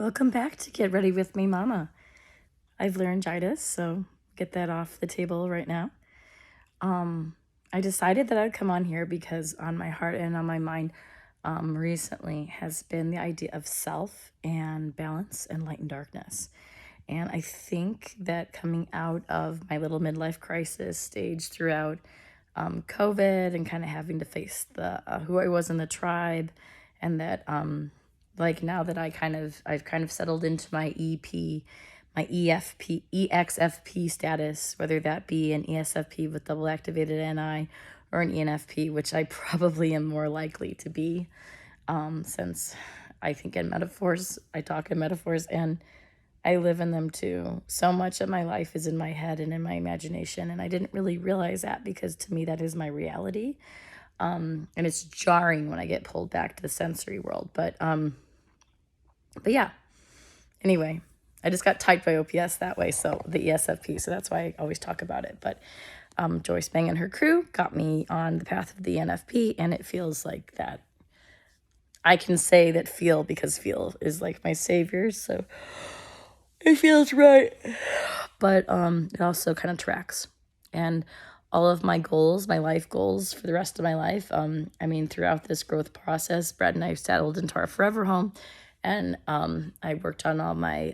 Welcome back to Get Ready With Me, Mama. I've laryngitis, so get that off the table right now. I decided that I'd come on here because on my heart and on my mind recently has been the idea of self and balance and light and darkness. And I think that coming out of my little midlife crisis stage throughout COVID and kind of having to face the who I was in the tribe, and that like now that I've kind of settled into my EP, my EXFP status, whether that be an ESFP with double activated NI or an ENFP, which I probably am more likely to be, since I think in metaphors, I talk in metaphors and I live in them too. So much of my life is in my head and in my imagination, and I didn't really realize that because to me that is my reality. And it's jarring when I get pulled back to the sensory world. But yeah. Anyway, I just got typed by OPS that way, so the ESFP. So that's why I always talk about it. But Joyce Bang and her crew got me on the path of the NFP, and it feels like that. I can say that feel because feel is like my savior, so it feels right. But it also kind of tracks. And all of my goals, my life goals for the rest of my life, throughout this growth process, Brad and I settled into our forever home. And I worked on all my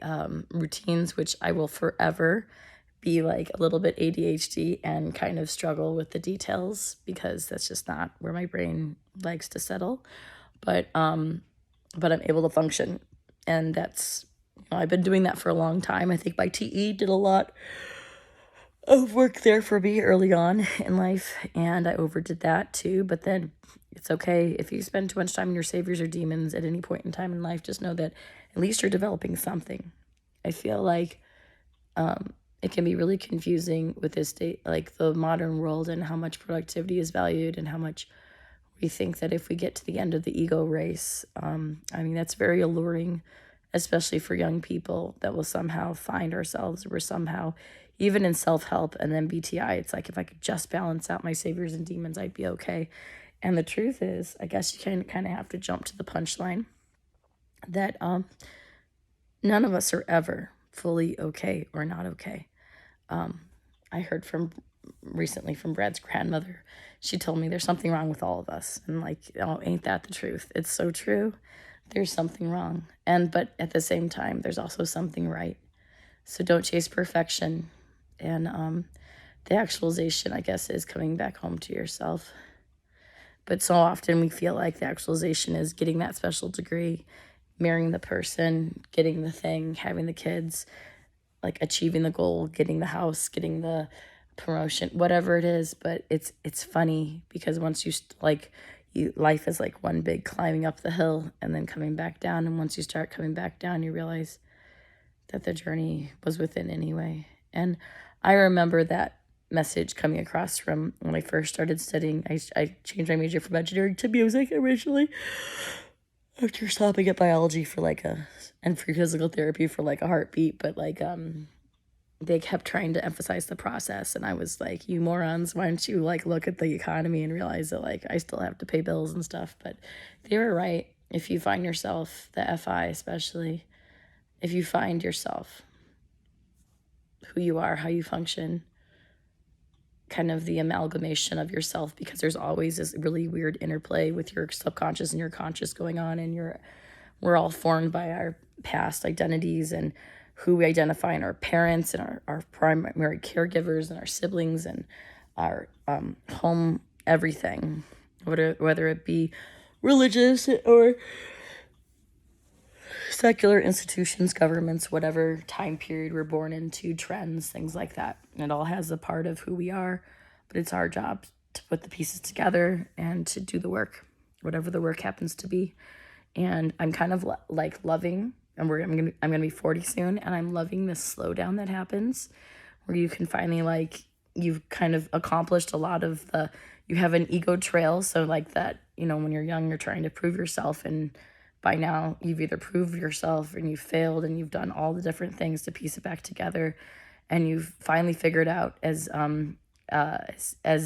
routines, which I will forever be like a little bit ADHD and kind of struggle with the details because that's just not where my brain likes to settle. But I'm able to function, and that's, I've been doing that for a long time. I think my TE did a lot of work there for me early on in life, and I overdid that too. But then it's okay if you spend too much time in your saviors or demons at any point in time in life. Just know that at least you're developing something. I feel like it can be really confusing with this state, like the modern world, and how much productivity is valued and how much we think that if we get to the end of the ego race, that's very alluring, especially for young people that will somehow find ourselves. We're somehow, even in self-help and then BTI, it's like if I could just balance out my saviors and demons, I'd be okay. And the truth is, I guess you kind of have to jump to the punchline that none of us are ever fully okay or not okay. I heard recently from Brad's grandmother. She told me there's something wrong with all of us. And like, oh, ain't that the truth? It's so true. There's something wrong. But at the same time, there's also something right. So don't chase perfection. And the actualization, I guess, is coming back home to yourself. But so often we feel like the actualization is getting that special degree, marrying the person, getting the thing, having the kids, like achieving the goal, getting the house, getting the promotion, whatever it is. But it's funny because once life is like one big climbing up the hill and then coming back down. And once you start coming back down, you realize that the journey was within anyway. And I remember that message coming across from when I first started studying. I changed my major from engineering to music originally after stopping at biology for and free physical therapy for like a heartbeat. But they kept trying to emphasize the process, and I was like, you morons, why don't you like look at the economy and realize that like I still have to pay bills and stuff. But they were right. If you find yourself, the FI especially, if you find yourself, who you are, how you function, kind of the amalgamation of yourself, because there's always this really weird interplay with your subconscious and your conscious going on, and we're all formed by our past identities and who we identify in our parents and our primary caregivers and our siblings and our home, everything, whether it be religious or secular institutions, governments, whatever time period we're born into, trends, things like that. It all has a part of who we are, but it's our job to put the pieces together and to do the work, whatever the work happens to be. And I'm kind of like loving, and I'm gonna be 40 soon, and I'm loving this slowdown that happens, where you can finally you've kind of accomplished a lot of you have an ego trail. So like that, when you're young, you're trying to prove yourself, and by now you've either proved yourself and you've failed and you've done all the different things to piece it back together, and you've finally figured out, as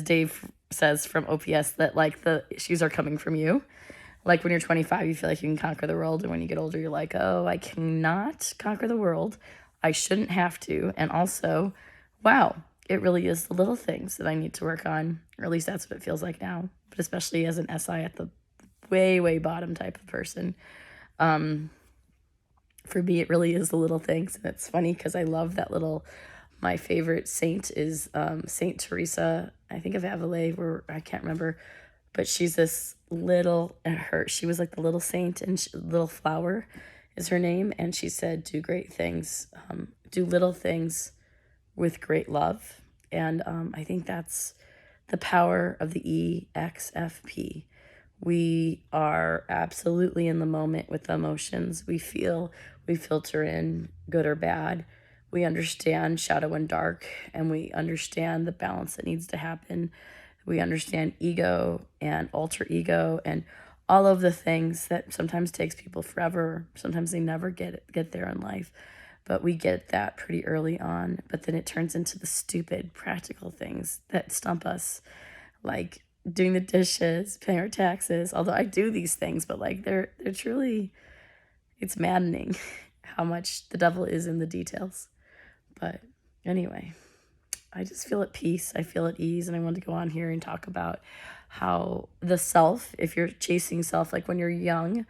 Dave says from OPS, that like the issues are coming from you. Like when you're 25, you feel like you can conquer the world. And when you get older, you're like, oh, I cannot conquer the world. I shouldn't have to. And also, wow, it really is the little things that I need to work on. Or at least that's what it feels like now. But especially as an SI at the way, way bottom type of person. For me, it really is the little things. And it's funny because I love that little, my favorite saint is Saint Teresa, I think of Avila, where I can't remember, but she's this little, she was like the little saint, and little flower is her name. And she said, do great things, do little things with great love. And I think that's the power of the EXFP. We are absolutely in the moment with the emotions. We feel, we filter in good or bad. We understand shadow and dark, and we understand the balance that needs to happen. We understand ego and alter ego and all of the things that sometimes takes people forever. Sometimes they never get there in life. But we get that pretty early on. But then it turns into the stupid practical things that stump us, like doing the dishes, paying our taxes. Although I do these things, but like they're truly, it's maddening how much the devil is in the details. But anyway, I just feel at peace. I feel at ease. And I wanted to go on here and talk about how the self, if you're chasing self, like when you're young,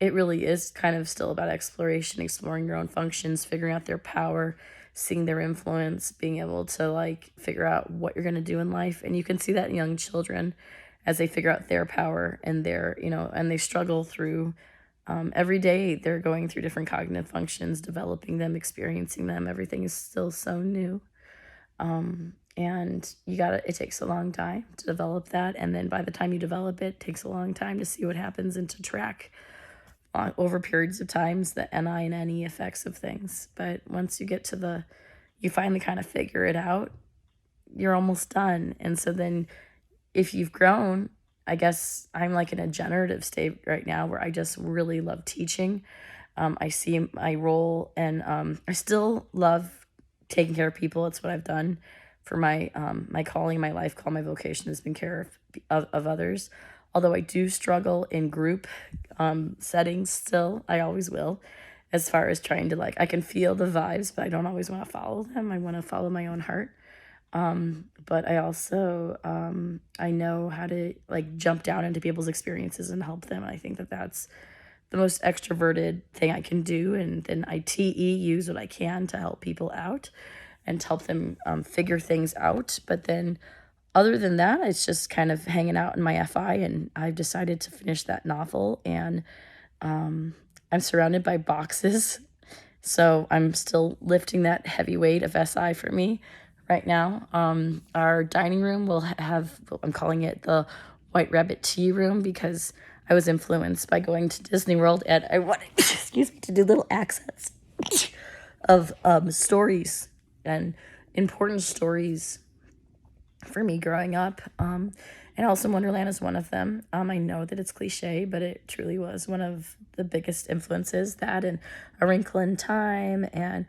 it really is kind of still about exploration, exploring your own functions, figuring out their power, seeing their influence, being able to like figure out what you're going to do in life. And you can see that in young children as they figure out their power and their, and they struggle through every day. They're going through different cognitive functions, developing them, experiencing them. Everything is still so new. And it takes a long time to develop that. And then by the time you develop it, it takes a long time to see what happens and to track over periods of times the NI and NE effects of things. But once you get to you finally kind of figure it out, you're almost done. And so then if you've grown, I guess I'm like in a generative state right now where I just really love teaching. I see my role, and I still love taking care of people. It's what I've done for my calling, my life call, my vocation has been care of others. Although I do struggle in group settings still, I always will, as far as trying to I can feel the vibes, but I don't always want to follow them. I want to follow my own heart. But I also, I know how to jump down into people's experiences and help them. I think that that's the most extroverted thing I can do. And then I use what I can to help people out and to help them figure things out. But then other than that, it's just kind of hanging out in my FI, and I've decided to finish that novel, and I'm surrounded by boxes. So I'm still lifting that heavy weight of SI for me right now. Our dining room will have, I'm calling it the White Rabbit Tea Room, because I was influenced by going to Disney World, and I wanted, excuse me, to do little accents of stories and important stories for me growing up. And Alice in Wonderland is one of them. I know that it's cliche, but it truly was one of the biggest influences. That and A Wrinkle in Time, and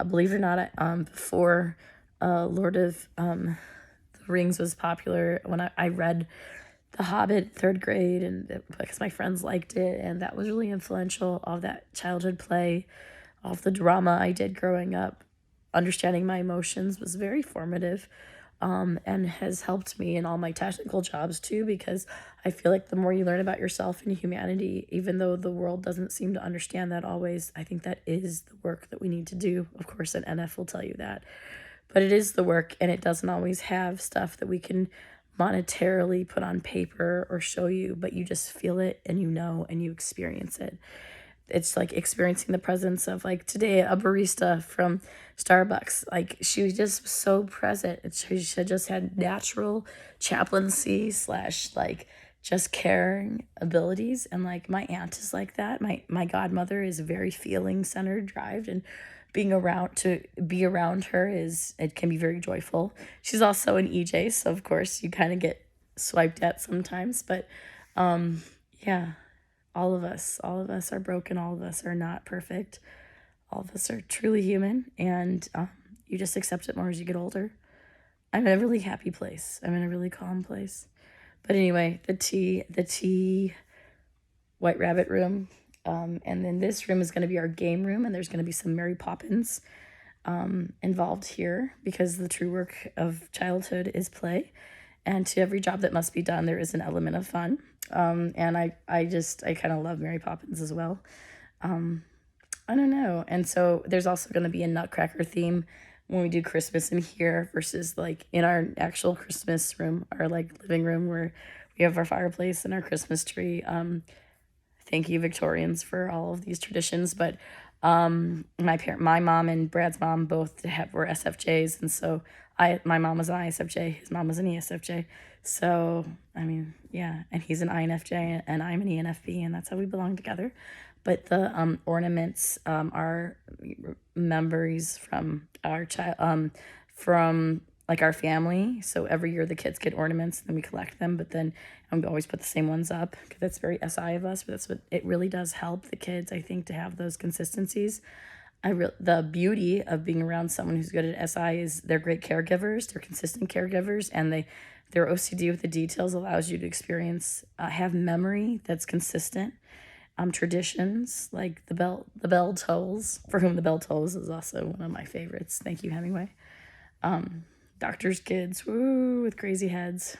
believe it or not, before Lord of the Rings was popular, when I read The Hobbit, third grade, and because my friends liked it, and that was really influential. All that childhood play, all of the drama I did growing up, understanding my emotions was very formative. And has helped me in all my technical jobs too, because I feel like the more you learn about yourself and humanity, even though the world doesn't seem to understand that always, I think that is the work that we need to do. Of course, an NF will tell you that, but it is the work, and it doesn't always have stuff that we can monetarily put on paper or show you, but you just feel it and and you experience it. It's like experiencing the presence of, today, a barista from Starbucks. She was just so present. She just had natural chaplaincy / just caring abilities. And my aunt is like that. My godmother is very feeling centered, driven, and be around her it can be very joyful. She's also an EJ, so of course you kind of get swiped at sometimes, but yeah. All of us are broken. All of us are not perfect. All of us are truly human, and you just accept it more as you get older. I'm in a really happy place. I'm in a really calm place. But anyway, the tea White Rabbit room. And then this room is going to be our game room, and there's going to be some Mary Poppins involved here because the true work of childhood is play. And to every job that must be done, there is an element of fun. And I kind of love Mary Poppins as well. I don't know. And so there's also going to be a Nutcracker theme when we do Christmas in here versus like in our actual Christmas room, our like living room where we have our fireplace and our Christmas tree. Thank you, Victorians, for all of these traditions. But my mom and Brad's mom both were SFJs, and so my mom was an ISFJ, his mom was an ESFJ. So I mean, yeah, and he's an INFJ, and I'm an ENFP, and that's how we belong together. But the ornaments are memories from our child, from like our family. So every year the kids get ornaments, and then we collect them. But then we always put the same ones up because that's very SI of us. But that's what it really does help the kids, I think, to have those consistencies. The beauty of being around someone who's good at SI is they're great caregivers, they're consistent caregivers, and their OCD with the details allows you to experience have memory that's consistent. Traditions like the bell tolls, for whom the bell tolls is also one of my favorites. Thank you, Hemingway. Doctor's kids, woo, with crazy heads.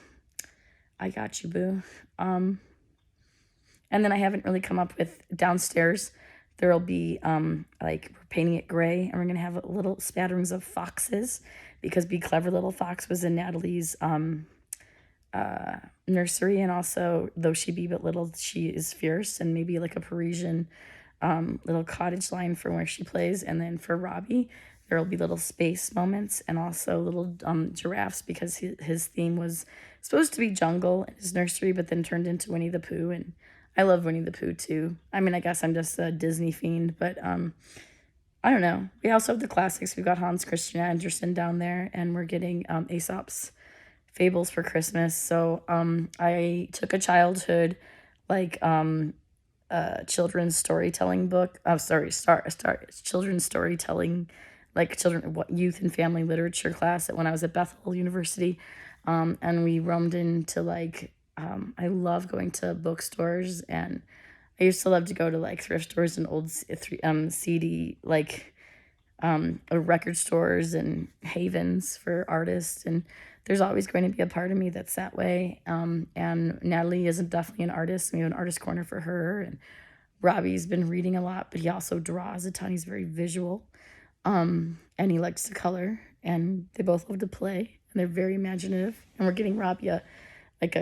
I got you, boo. And then I haven't really come up with downstairs. There'll be like we're painting it gray, and we're gonna have little spatterings of foxes because Be Clever Little Fox was in Natalie's nursery, and also though she be but little, she is fierce, and maybe like a Parisian little cottage line for where she plays. And then for Robbie, there will be little space moments and also little giraffes because his theme was supposed to be jungle in his nursery, but then turned into Winnie the Pooh. And I love Winnie the Pooh too. I mean, I guess I'm just a Disney fiend, but I don't know. We also have the classics. We've got Hans Christian Andersen down there, and we're getting Aesop's Fables for Christmas. So I took a childhood like children's storytelling book. Oh, sorry, children's storytelling, like youth and family literature class when I was at Bethel University, and we roamed into like I love going to bookstores, and I used to love to go to like thrift stores and old CD like record stores and havens for artists. And there's always going to be a part of me that's that way. And Natalie is definitely an artist. We have an artist corner for her. And Robbie's been reading a lot, but he also draws a ton. He's very visual. And he likes to color. And they both love to play. And they're very imaginative. And we're getting Robbie a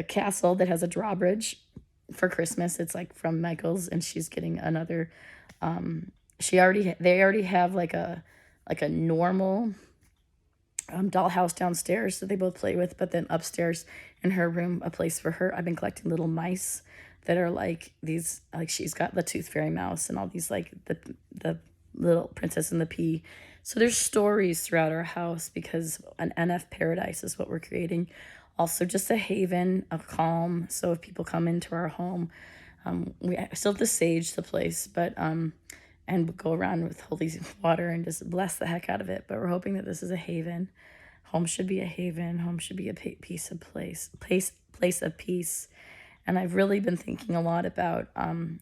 castle that has a drawbridge for Christmas. It's like from Michael's, and she's getting another. They already have like a normal dollhouse downstairs that they both play with, but then upstairs in her room, a place for her. I've been collecting little mice that are like these, like she's got the Tooth Fairy mouse and all these like the little Princess and the Pea. So there's stories throughout our house because an NF paradise is what we're creating. Also just a haven, a calm. So if people come into our home, we still have to sage the place, but and go around with holy water and just bless the heck out of it. But we're hoping that this is a haven. Home should be a haven. Home should be a place of peace. And I've really been thinking a lot about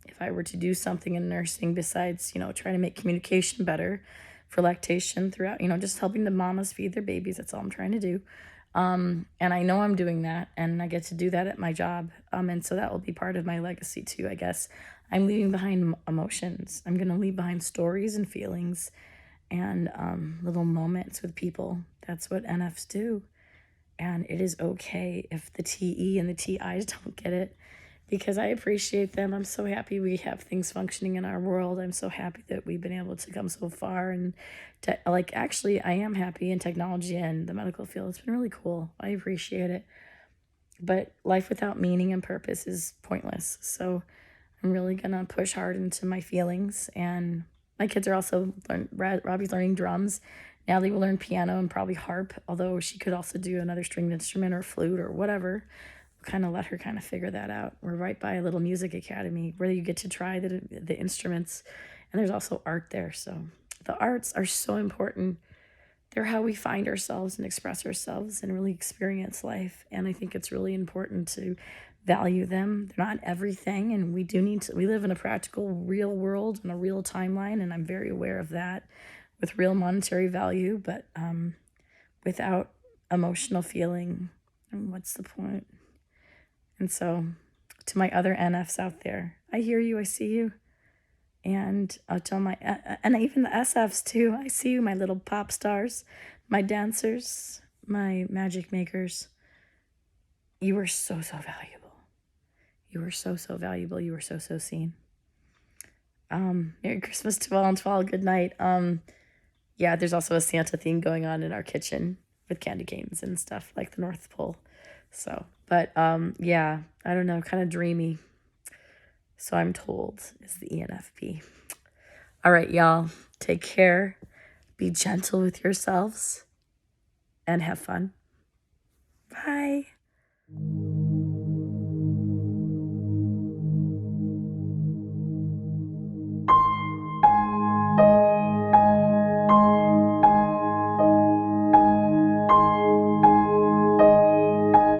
if I were to do something in nursing besides, trying to make communication better for lactation throughout, just helping the mamas feed their babies. That's all I'm trying to do. And I know I'm doing that, and I get to do that at my job. And so that will be part of my legacy too, I guess. I'm leaving behind emotions. I'm going to leave behind stories and feelings and little moments with people. That's what NFs do. And it is okay if the TE and the TIs don't get it, because I appreciate them. I'm so happy we have things functioning in our world. I'm so happy that we've been able to come so far. And actually, I am happy in technology and the medical field. It's been really cool. I appreciate it. But life without meaning and purpose is pointless. So I'm really going to push hard into my feelings. And my kids are also, Robbie's learning drums. Natalie will learn piano and probably harp, although she could also do another stringed instrument or flute or whatever. We'll kind of let her kind of figure that out. We're right by a little music academy where you get to try the instruments. And there's also art there. So the arts are so important. They're how we find ourselves and express ourselves and really experience life. And I think it's really important to value them. They're not everything, and we live in a practical, real world and a real timeline, and I'm very aware of that, with real monetary value, but without emotional feeling, and what's the point? And so, to my other NFs out there, I hear you, I see you, and I'll tell and even the SFs too. I see you, my little pop stars, my dancers, my magic makers. You are so, so valuable. You are so, so valuable. You are so, so seen. Merry Christmas to all and to all. Good night. Yeah, there's also a Santa theme going on in our kitchen with candy canes and stuff like the North Pole. So, but yeah, I don't know, kind of dreamy. So I'm told is the ENFP. All right, y'all, take care. Be gentle with yourselves and have fun. Bye.